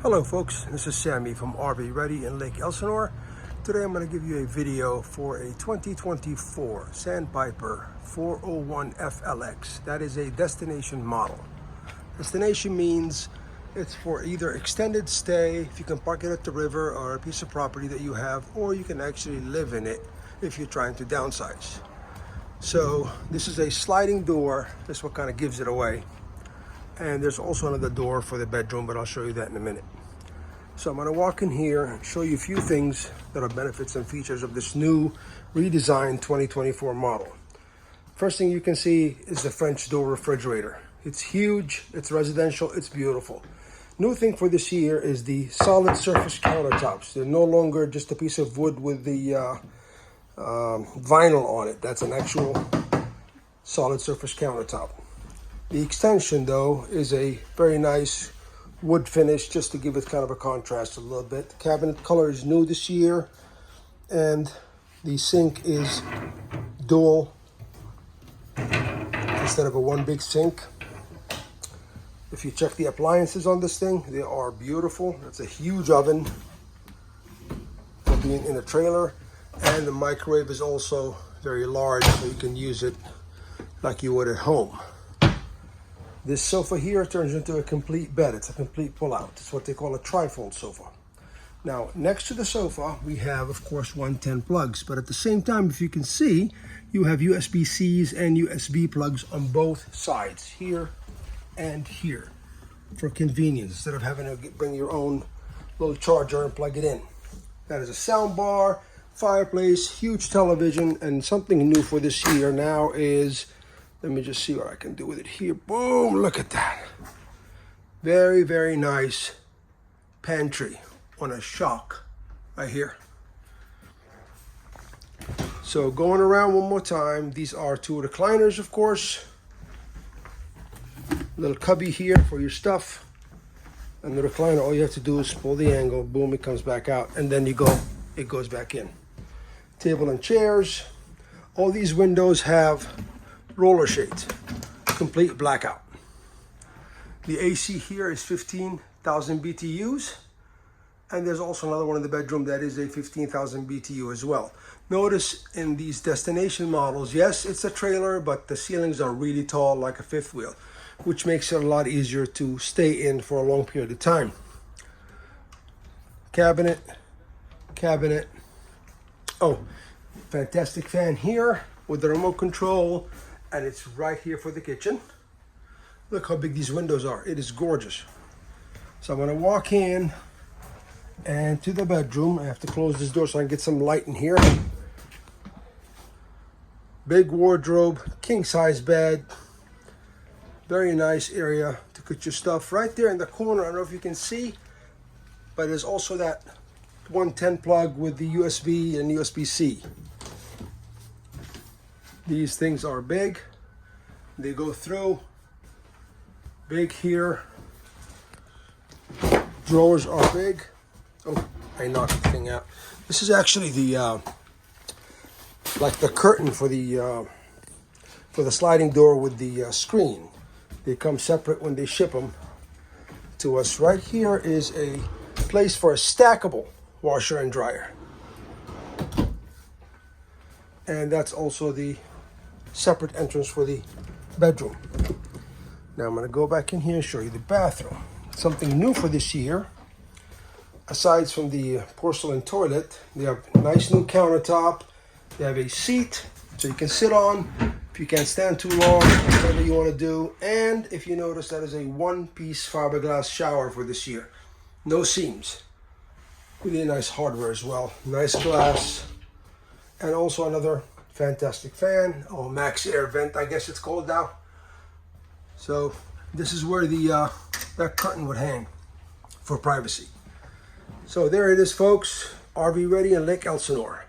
Hello folks, this is Sammy from RV Ready in Lake Elsinore. Today I'm going to give you a video for a 2024 Sandpiper 401 FLX. That is a destination model. Destination means it's for either extended stay, if you can park it at the river or a piece of property that you have, or you can actually live in it if you're trying to downsize. So this is a sliding door. This is what kind of gives it away. And there's also another door for the bedroom, but I'll show you that in a minute. So I'm going to walk in here and show you a few things that are benefits and features of this new redesigned 2024 model. First thing you can see is the French door refrigerator. It's huge, it's residential, it's beautiful. New thing for this year is the solid surface countertops. They're no longer just a piece of wood with the vinyl on it. That's an actual solid surface countertop. The extension, though, is a very nice wood finish, just to give it kind of a contrast a little bit. The cabinet color is new this year, and the sink is dual instead of a one big sink. If you check the appliances on this thing, they are beautiful. It's a huge oven for being in a trailer, and the microwave is also very large, so you can use it like you would at home. This sofa here turns into a complete bed. It's a complete pull-out. It's what they call a trifold sofa. Now, next to the sofa, we have, of course, 110 plugs. But at the same time, if you can see, you have USB-Cs and USB plugs on both sides, here and here, for convenience, instead of having to bring your own little charger and plug it in. That is a sound bar, fireplace, huge television, and something new for this year now is, let me just see what I can do with it here. Boom, look at that. Very, very nice pantry on a shock right here. So going around one more time, these are two recliners, of course. Little cubby here for your stuff. And the recliner, all you have to do is pull the angle, boom, it comes back out, and then it goes back in. Table and chairs. All these windows have roller shades, complete blackout. The AC here is 15,000 BTUs, and there's also another one in the bedroom that is a 15,000 BTU as well. Notice in these destination models, yes, it's a trailer, but the ceilings are really tall, like a fifth wheel, which makes it a lot easier to stay in for a long period of time. Cabinet. Oh, fantastic fan here with the remote control. And it's right here for the kitchen. Look how big these windows are. It is gorgeous. So I'm gonna walk in and to the bedroom. I have to close this door so I can get some light in here. Big wardrobe, king size bed. Very nice area to put your stuff right there in the corner. I don't know if you can see, but there's also that 110 plug with the USB and USB-C. These things are big. They go through. Big here. Drawers are big. Oh, I knocked the thing out. This is actually the like the curtain for the sliding door with the screen. They come separate when they ship them to us. Right here is a place for a stackable washer and dryer. And that's also the separate entrance for the bedroom. Now I'm going to go back in here and show you the bathroom. Something new for this year, aside from the porcelain toilet, they have a nice new countertop. They have a seat so you can sit on if you can't stand too long, whatever you want to do. And if you notice, that is a one-piece fiberglass shower for this year. No seams. Really nice hardware as well. Nice glass. And also another fantastic fan, or max air vent, I guess it's called now. So this is where the that curtain would hang for privacy. So there it is, folks. RV Ready in Lake Elsinore.